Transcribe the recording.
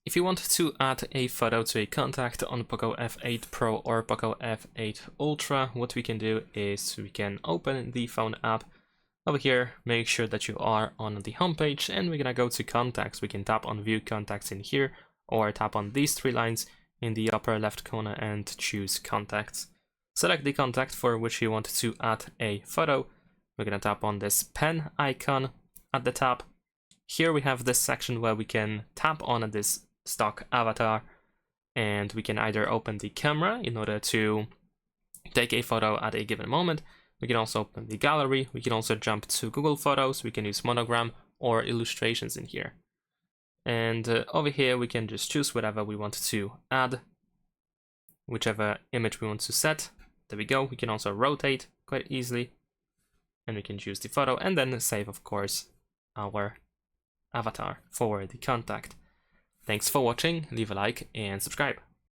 If you want to add a photo to a contact on POCO F8 Pro or POCO F8 Ultra, what we can do is we can open the phone app. Over here, make sure that you are on the home page, and we're gonna go to contacts. We can tap on view contacts in here, or tap on these three lines in the upper left corner and choose contacts. Select the contact for which you want to add a photo. We're gonna tap on this pen icon at the top. Here we have this section where we can tap on this stock avatar, and we can either open the camera in order to take a photo at a given moment. We can also open the gallery. We can also jump to Google Photos. We can use monogram or illustrations in here. And over here we can just choose whatever we want to add, whichever image we want to set. There we go. We can also rotate quite easily, and we can choose the photo and then save, of course, our avatar for the contact. Thanks for watching, leave a like and subscribe.